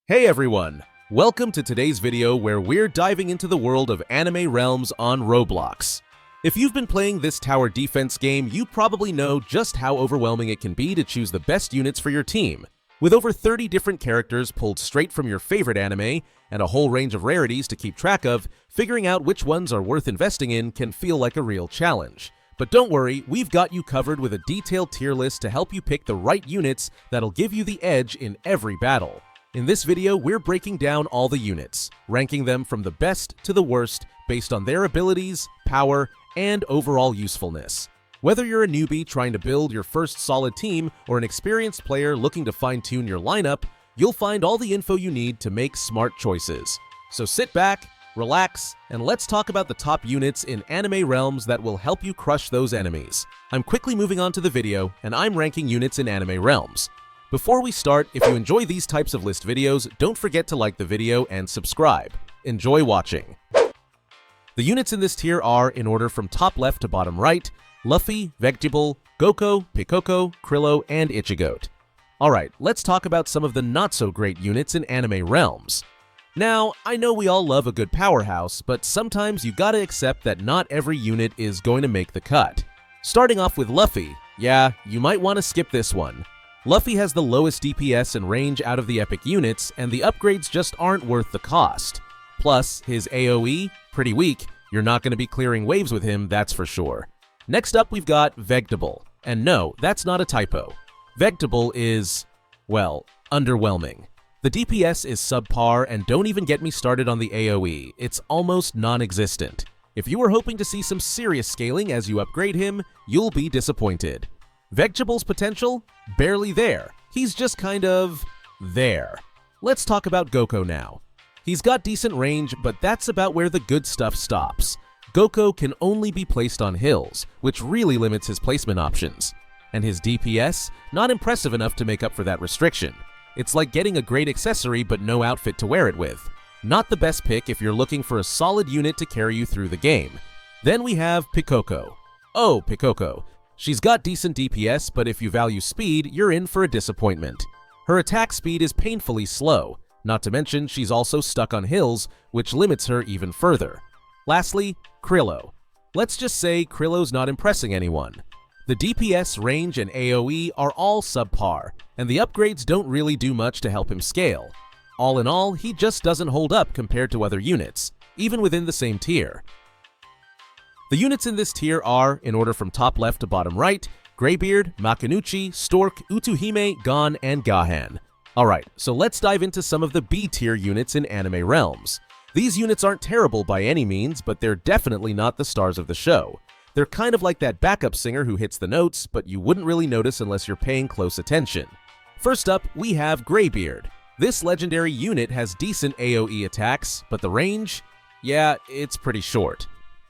Hey everyone! Welcome to today's video where we're diving into the world of anime realms on Roblox. If you've been playing this tower defense game, you probably know just how overwhelming it can be to choose the best units for your team. With over 30 different characters pulled straight from your favorite anime, and a whole range of rarities to keep track of, figuring out which ones are worth investing in can feel like a real challenge. But don't worry, we've got you covered with a detailed tier list to help you pick the right units that'll give you the edge in every battle. In this video, we're breaking down all the units, ranking them from the best to the worst based on their abilities, power, and overall usefulness. Whether you're a newbie trying to build your first solid team or an experienced player looking to fine-tune your lineup, you'll find all the info you need to make smart choices. So sit back, relax, and let's talk about the top units in anime realms that will help you crush those enemies. I'm quickly moving on to the video, and I'm ranking units in anime realms. Before we start, if you enjoy these types of list videos, don't forget to like the video and subscribe. Enjoy watching. The units in this tier are, in order from top left to bottom right, Luffy, Vegetable, Goko, Pikoko, Krillo, and Ichigoat. Alright, let's talk about some of the not-so-great units in anime realms. Now, I know we all love a good powerhouse, but sometimes you gotta accept that not every unit is going to make the cut. Starting off with Luffy, yeah, you might want to skip this one. Luffy has the lowest DPS and range out of the epic units, and the upgrades just aren't worth the cost. Plus, his AoE, pretty weak. You're not going to be clearing waves with him, that's for sure. Next up, we've got Vegetable. And no, that's not a typo. Vegetable is, well, underwhelming. The DPS is subpar, and don't even get me started on the AoE. It's almost non-existent. If you were hoping to see some serious scaling as you upgrade him, you'll be disappointed. Vegetable's potential? Barely there. He's just kind of there. Let's talk about Goko now. He's got decent range, but that's about where the good stuff stops. Goko can only be placed on hills, which really limits his placement options. And his DPS? Not impressive enough to make up for that restriction. It's like getting a great accessory but no outfit to wear it with. Not the best pick if you're looking for a solid unit to carry you through the game. Then we have Pikoko. Oh, Pikoko. She's got decent DPS, but if you value speed, you're in for a disappointment. Her attack speed is painfully slow, not to mention she's also stuck on hills, which limits her even further. Lastly, Krillo. Let's just say Krillo's not impressing anyone. The DPS, range, and AoE are all subpar, and the upgrades don't really do much to help him scale. All in all, he just doesn't hold up compared to other units, even within the same tier. The units in this tier are, in order from top left to bottom right, Greybeard, Makinuchi, Stork, Utuhime, Gon, and Gahan. Alright, so let's dive into some of the B-tier units in anime realms. These units aren't terrible by any means, but they're definitely not the stars of the show. They're kind of like that backup singer who hits the notes, but you wouldn't really notice unless you're paying close attention. First up, we have Greybeard. This legendary unit has decent AoE attacks, but the range? Yeah, it's pretty short.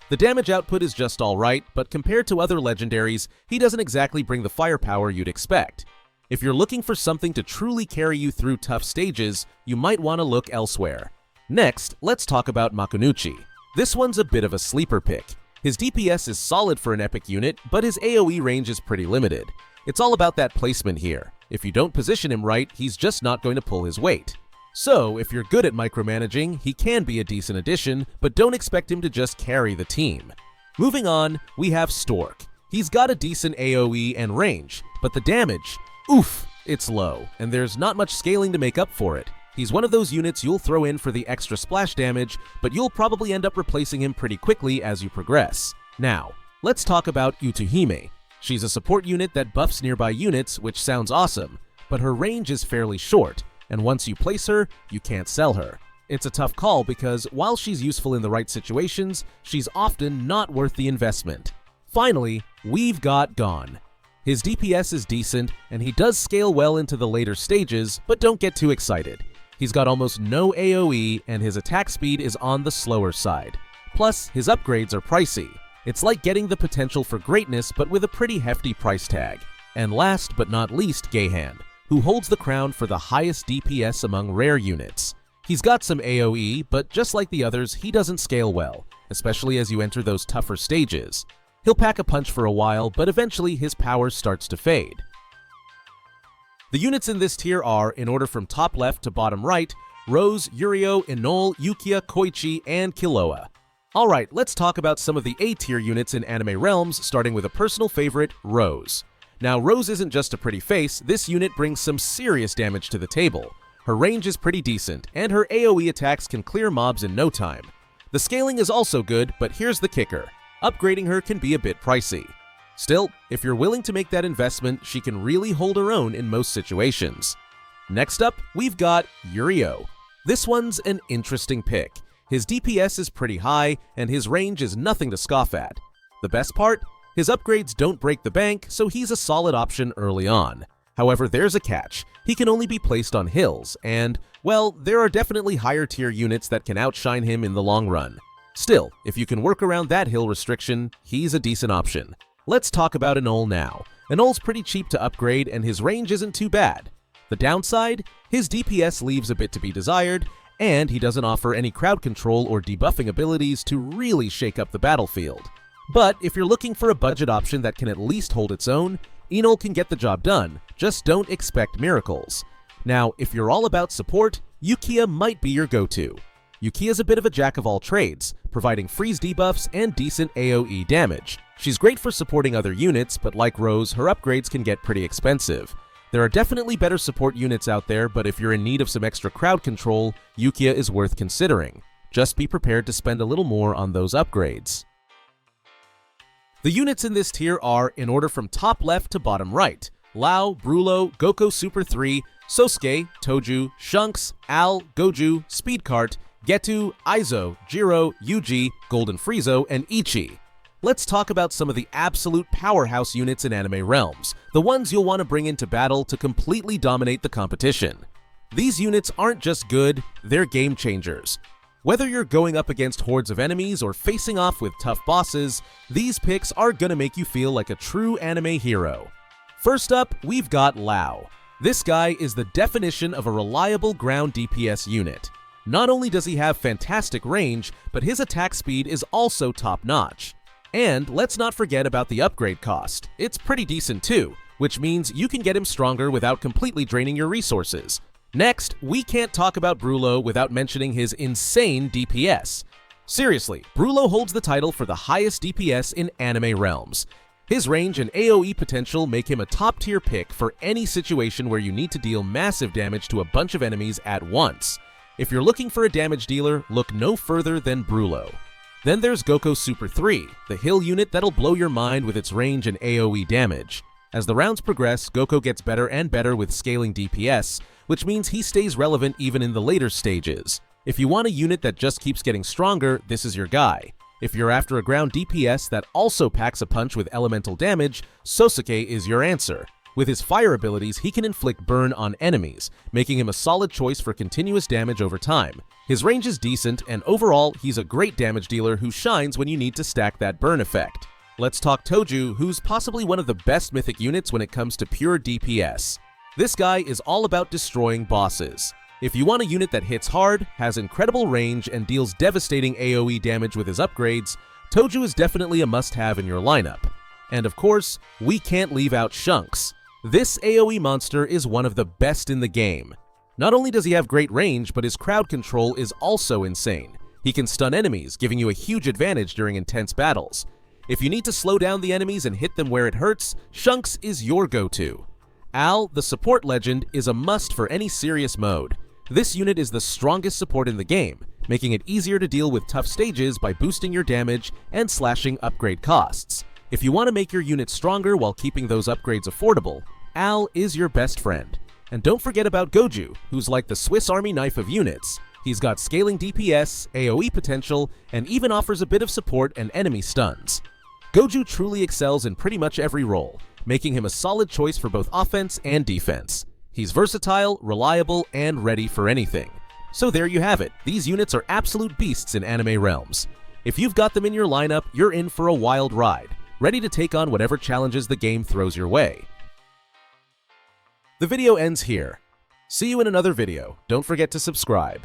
The damage output is just alright, but compared to other legendaries, he doesn't exactly bring the firepower you'd expect. If you're looking for something to truly carry you through tough stages, you might want to look elsewhere. Next, let's talk about Makinuchi. This one's a bit of a sleeper pick. His DPS is solid for an epic unit, but his AoE range is pretty limited. It's all about that placement here. If you don't position him right, he's just not going to pull his weight. So, if you're good at micromanaging, he can be a decent addition, but don't expect him to just carry the team. Moving on, we have Stork. He's got a decent AoE and range, but the damage, oof, it's low, and there's not much scaling to make up for it. He's one of those units you'll throw in for the extra splash damage, but you'll probably end up replacing him pretty quickly as you progress. Now, let's talk about Utuhime. She's a support unit that buffs nearby units, which sounds awesome, but her range is fairly short, and once you place her, you can't sell her. It's a tough call because while she's useful in the right situations, she's often not worth the investment. Finally, we've got Gon. His DPS is decent, and he does scale well into the later stages, but don't get too excited. He's got almost no AoE, and his attack speed is on the slower side. Plus, his upgrades are pricey. It's like getting the potential for greatness, but with a pretty hefty price tag. And last but not least, Gahan, who holds the crown for the highest DPS among rare units. He's got some AoE, but just like the others, he doesn't scale well, especially as you enter those tougher stages. He'll pack a punch for a while, but eventually his power starts to fade. The units in this tier are, in order from top left to bottom right, Rose, Yurio, Inol, Yukia, Koichi, and Killua. Alright, let's talk about some of the A-tier units in Anime Realms, starting with a personal favorite, Rose. Now, Rose isn't just a pretty face, this unit brings some serious damage to the table. Her range is pretty decent, and her AoE attacks can clear mobs in no time. The scaling is also good, but here's the kicker. Upgrading her can be a bit pricey. Still, if you're willing to make that investment, she can really hold her own in most situations. Next up, we've got Yurio. This one's an interesting pick. His DPS is pretty high, and his range is nothing to scoff at. The best part? His upgrades don't break the bank, so he's a solid option early on. However, there's a catch. He can only be placed on hills, and, well, there are definitely higher tier units that can outshine him in the long run. Still, if you can work around that hill restriction, he's a decent option. Let's talk about Inol now. Inol's pretty cheap to upgrade, and his range isn't too bad. The downside? His DPS leaves a bit to be desired, and he doesn't offer any crowd control or debuffing abilities to really shake up the battlefield. But if you're looking for a budget option that can at least hold its own, Inol can get the job done, just don't expect miracles. Now, if you're all about support, Yukia might be your go-to. Yukia's a bit of a jack of all trades, providing freeze debuffs and decent AoE damage. She's great for supporting other units, but like Rose, her upgrades can get pretty expensive. There are definitely better support units out there, but if you're in need of some extra crowd control, Yukia is worth considering. Just be prepared to spend a little more on those upgrades. The units in this tier are, in order from top left to bottom right, Lao, Brulo, Goko Super 3, Sosuke, Toju, Shunks, Al, Goju, Speedcart, Getu, Aizo, Jiro, Yuji, Golden Friezo, and Ichi. Let's talk about some of the absolute powerhouse units in Anime Realms, the ones you'll want to bring into battle to completely dominate the competition. These units aren't just good, they're game changers. Whether you're going up against hordes of enemies or facing off with tough bosses, these picks are gonna make you feel like a true anime hero. First up, we've got Lao. This guy is the definition of a reliable ground DPS unit. Not only does he have fantastic range, but his attack speed is also top-notch. And let's not forget about the upgrade cost. It's pretty decent too, which means you can get him stronger without completely draining your resources. Next, we can't talk about Brulo without mentioning his insane DPS. Seriously, Brulo holds the title for the highest DPS in Anime Realms. His range and AoE potential make him a top-tier pick for any situation where you need to deal massive damage to a bunch of enemies at once. If you're looking for a damage dealer, look no further than Brulo. Then there's Goko Super 3, the hill unit that'll blow your mind with its range and AoE damage. As the rounds progress, Goko gets better and better with scaling DPS, which means he stays relevant even in the later stages. If you want a unit that just keeps getting stronger, this is your guy. If you're after a ground DPS that also packs a punch with elemental damage, Sosuke is your answer. With his fire abilities, he can inflict burn on enemies, making him a solid choice for continuous damage over time. His range is decent, and overall, he's a great damage dealer who shines when you need to stack that burn effect. Let's talk Toju, who's possibly one of the best mythic units when it comes to pure DPS. This guy is all about destroying bosses. If you want a unit that hits hard, has incredible range, and deals devastating AoE damage with his upgrades, Toju is definitely a must-have in your lineup. And of course, we can't leave out Shunks. This AoE monster is one of the best in the game. Not only does he have great range, but his crowd control is also insane. He can stun enemies, giving you a huge advantage during intense battles. If you need to slow down the enemies and hit them where it hurts, Shunks is your go-to. Al, the support legend, is a must for any serious mode. This unit is the strongest support in the game, making it easier to deal with tough stages by boosting your damage and slashing upgrade costs. If you want to make your unit stronger while keeping those upgrades affordable, Al is your best friend. And don't forget about Goju, who's like the Swiss Army knife of units. He's got scaling DPS, AoE potential, and even offers a bit of support and enemy stuns. Goju truly excels in pretty much every role, making him a solid choice for both offense and defense. He's versatile, reliable, and ready for anything. So there you have it. These units are absolute beasts in Anime Realms. If you've got them in your lineup, you're in for a wild ride, ready to take on whatever challenges the game throws your way. The video ends here. See you in another video. Don't forget to subscribe.